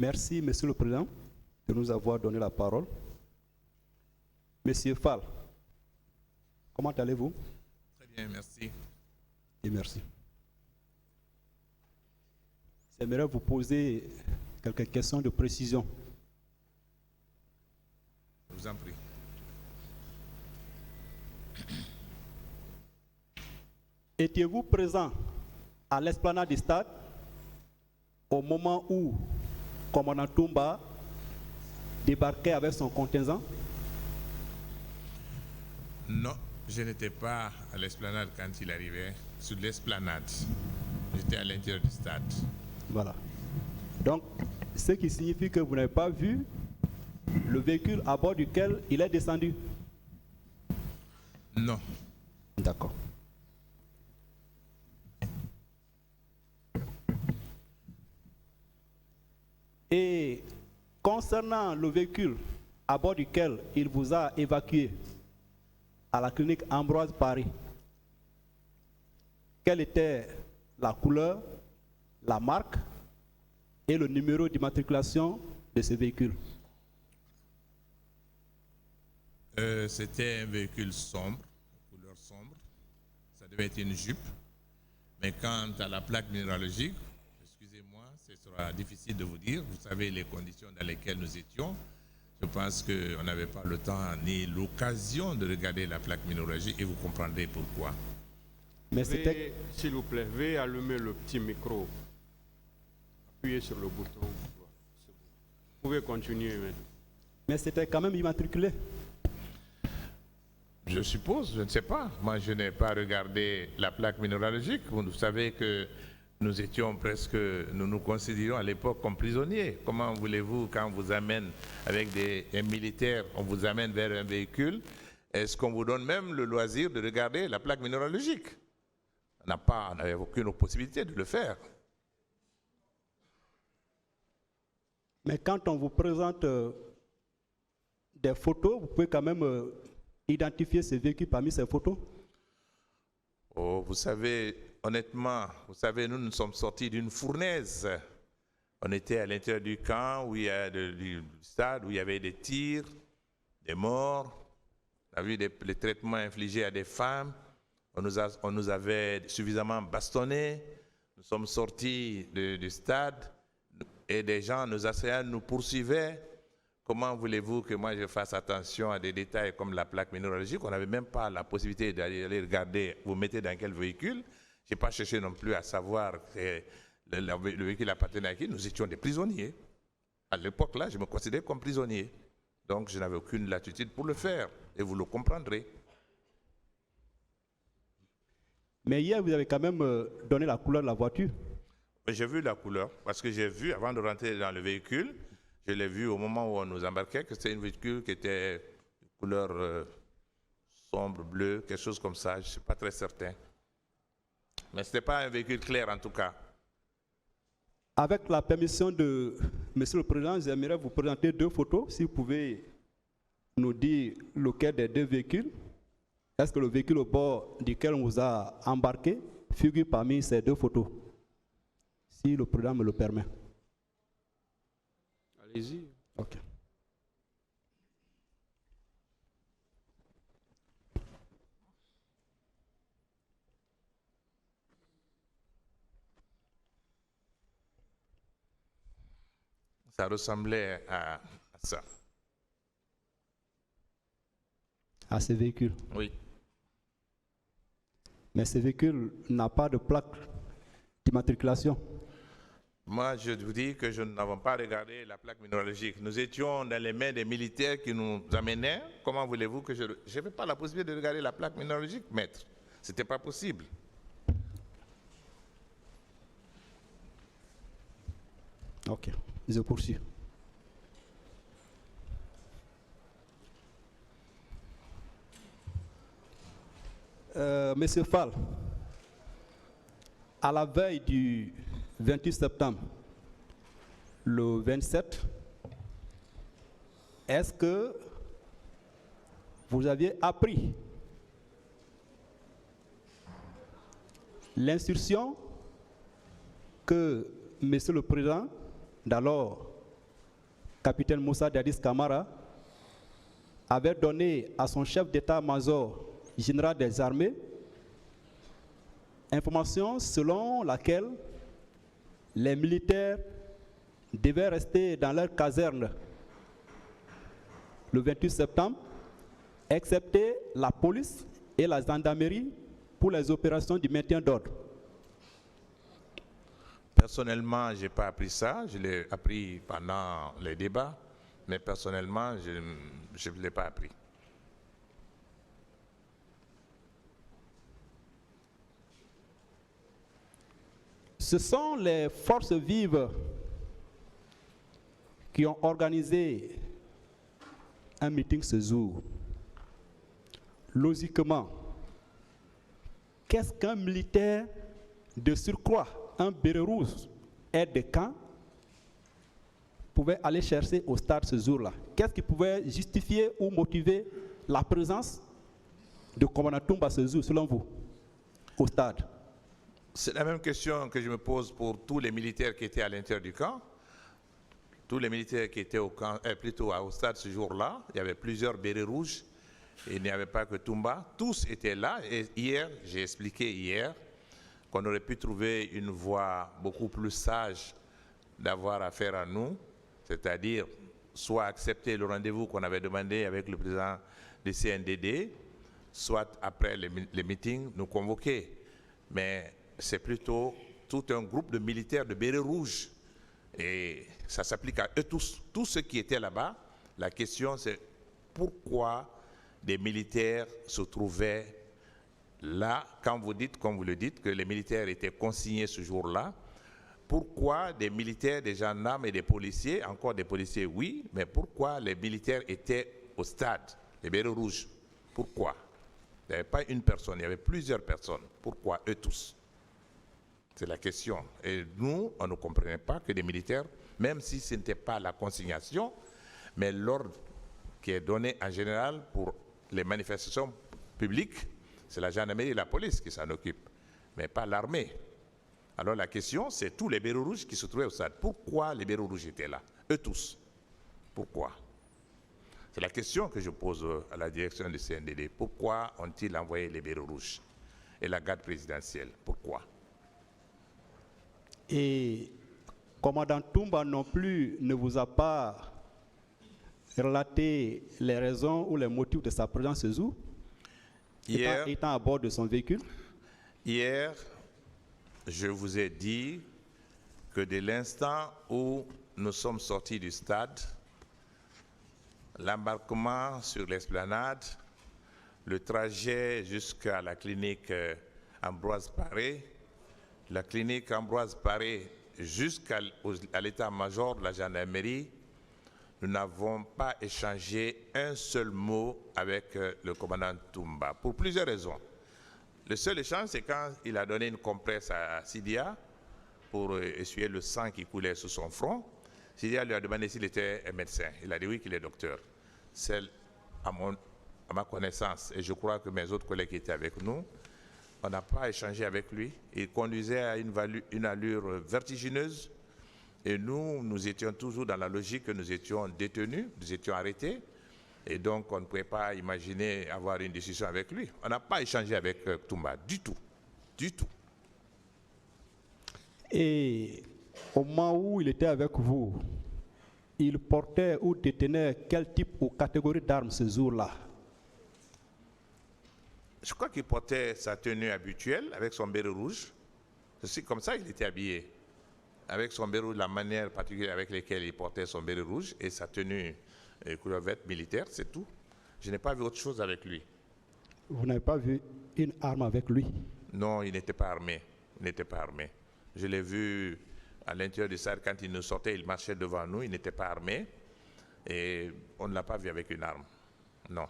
Merci, Monsieur le Président, de nous avoir donné la parole. Monsieur Fall, comment allez-vous? Très bien, merci. Et merci. J'aimerais vous poser quelques questions de précision. Je vous en prie. Étiez-vous présent à l'esplanade du stade au moment où commandant Toumba débarquait avec son contingent? Non, je n'étais pas à l'esplanade quand il arrivait. Sur l'esplanade, j'étais à l'intérieur du stade. Voilà. Donc, ce qui signifie que vous n'avez pas vu le véhicule à bord duquel il est descendu? Non. D'accord. Et concernant le véhicule à bord duquel il vous a évacué à la clinique Ambroise Paris, quelle était la couleur, la marque et le numéro d'immatriculation de ce véhicule? C'était un véhicule sombre, couleur sombre. Ça devait être une Jeep. Mais quant à la plaque minéralogique, excusez-moi, ce sera difficile de vous dire. Vous savez les conditions dans lesquelles nous étions. Je pense qu'on n'avait pas le temps ni l'occasion de regarder la plaque minéralogique et vous comprendrez pourquoi. Mais c'était... S'il vous plaît, veuillez allumer le petit micro. Appuyez sur le bouton. Vous pouvez continuer maintenant. Mais c'était quand même immatriculé. Je suppose, je ne sais pas. Moi, je n'ai pas regardé la plaque minéralogique. Vous savez que nous étions presque, nous nous considérions à l'époque comme prisonniers. Comment voulez-vous, quand on vous amène avec un militaire, on vous amène vers un véhicule, est-ce qu'on vous donne même le loisir de regarder la plaque minéralogique? On n'avait aucune possibilité de le faire. Mais quand on vous présente des photos, vous pouvez quand même identifier ce véhicule parmi ces photos? Oh, vous savez, honnêtement, vous savez, nous sommes sortis d'une fournaise. On était à l'intérieur du camp, où il y a du stade, où il y avait des tirs, des morts. On a vu les traitements infligés à des femmes. On nous avait suffisamment bastonnés. Nous sommes sortis du stade et des gens nous assaillissaient, nous poursuivaient. Comment voulez-vous que moi je fasse attention à des détails comme la plaque minéralogique? On n'avait même pas la possibilité d'aller regarder, vous mettez dans quel véhicule. Je n'ai pas cherché non plus à savoir que le véhicule appartenait à qui. Nous étions des prisonniers. À l'époque là, je me considérais comme prisonnier. Donc je n'avais aucune latitude pour le faire. Et vous le comprendrez. Mais hier, vous avez quand même donné la couleur de la voiture. J'ai vu la couleur, parce que j'ai vu, avant de rentrer dans le véhicule, je l'ai vu au moment où on nous embarquait, que c'était une véhicule qui était de couleur sombre, bleue, quelque chose comme ça, je ne suis pas très certain. Mais ce n'était pas un véhicule clair en tout cas. Avec la permission de Monsieur le Président, j'aimerais vous présenter deux photos. Si vous pouvez nous dire lequel des deux véhicules. Est-ce que le véhicule au bord duquel on vous a embarqué figure parmi ces deux photos? Si le Président me le permet. Allez-y. Ok. Ça ressemblait à ça. À ce véhicule. Oui. Mais ce véhicule n'a pas de plaque d'immatriculation. Moi, je vous dis que je n'avons pas regardé la plaque minéralogique. Nous étions dans les mains des militaires qui nous amenaient. Comment voulez-vous que je n'avais pas la possibilité de regarder la plaque minéralogique, maître? Ce n'était pas possible. Ok, je poursuis. Monsieur Fall, à la veille du 28 septembre, le 27, est-ce que vous aviez appris l'instruction que Monsieur le Président d'alors capitaine Moussa Dadis Kamara, avait donné à son chef d'état-major général des armées information selon laquelle les militaires devaient rester dans leur caserne le 28 septembre, excepté la police et la gendarmerie pour les opérations du maintien d'ordre. Personnellement, je n'ai pas appris ça, je l'ai appris pendant les débats, mais personnellement, je ne l'ai pas appris. Ce sont les forces vives qui ont organisé un meeting ce jour. Logiquement, qu'est-ce qu'un militaire de surcroît, un béret rouge, aide de camp, pouvait aller chercher au stade ce jour-là? Qu'est-ce qui pouvait justifier ou motiver la présence de commandant Toumba ce jour, selon vous, au stade? C'est la même question que je me pose pour tous les militaires qui étaient à l'intérieur du camp. Tous les militaires qui étaient au camp, plutôt au stade ce jour-là, il y avait plusieurs bérets rouges. Il n'y avait pas que Toumba. Tous étaient là. Et hier, j'ai expliqué hier qu'on aurait pu trouver une voie beaucoup plus sage d'avoir affaire à nous, c'est-à-dire soit accepter le rendez-vous qu'on avait demandé avec le président du CNDD, soit après les meetings, nous convoquer. Mais c'est plutôt tout un groupe de militaires de bérets rouges. Et ça s'applique à eux tous. Tous ceux qui étaient là-bas, la question c'est pourquoi des militaires se trouvaient là, quand vous dites, comme vous le dites, que les militaires étaient consignés ce jour-là, pourquoi des militaires, des gendarmes et des policiers, encore des policiers oui, mais pourquoi les militaires étaient au stade, les bérets rouges? Pourquoi? Il n'y avait pas une personne, il y avait plusieurs personnes. Pourquoi eux tous? C'est la question. Et nous, on ne comprenait pas que des militaires, même si ce n'était pas la consignation, mais l'ordre qui est donné en général pour les manifestations publiques, c'est la gendarmerie et la police qui s'en occupent, mais pas l'armée. Alors la question, c'est tous les bérets rouges qui se trouvaient au stade. Pourquoi les bérets rouges étaient là? Eux tous. Pourquoi? C'est la question que je pose à la direction du CNDD. Pourquoi ont-ils envoyé les bérets rouges et la garde présidentielle? Pourquoi? Et commandant Toumba non plus ne vous a pas relaté les raisons ou les motifs de sa présence ce jour, étant à bord de son véhicule? Hier, je vous ai dit que dès l'instant où nous sommes sortis du stade, l'embarquement sur l'esplanade, le trajet jusqu'à la clinique Ambroise Paré, la clinique Ambroise Paré jusqu'à l'état-major de la gendarmerie, nous n'avons pas échangé un seul mot avec le commandant Toumba, pour plusieurs raisons. Le seul échange, c'est quand il a donné une compresse à Sidia pour essuyer le sang qui coulait sur son front. Sidia lui a demandé s'il était un médecin. Il a dit oui qu'il est docteur. C'est à ma connaissance, et je crois que mes autres collègues qui étaient avec nous, on n'a pas échangé avec lui. Il conduisait à une allure vertigineuse. Et nous étions toujours dans la logique que nous étions détenus, nous étions arrêtés. Et donc, on ne pouvait pas imaginer avoir une discussion avec lui. On n'a pas échangé avec Toumba, du tout. Du tout. Et au moment où il était avec vous, il portait ou détenait quel type ou catégorie d'armes ce jour-là? Je crois qu'il portait sa tenue habituelle avec son béret rouge. C'est comme ça qu'il était habillé. Avec son béret rouge, la manière particulière avec laquelle il portait son béret rouge et sa tenue couleur verte militaire, c'est tout. Je n'ai pas vu autre chose avec lui. Vous n'avez pas vu une arme avec lui? Non, il n'était pas armé. Il n'était pas armé. Je l'ai vu à l'intérieur du stade quand il nous sortait, il marchait devant nous, il n'était pas armé. Et on ne l'a pas vu avec une arme. Non.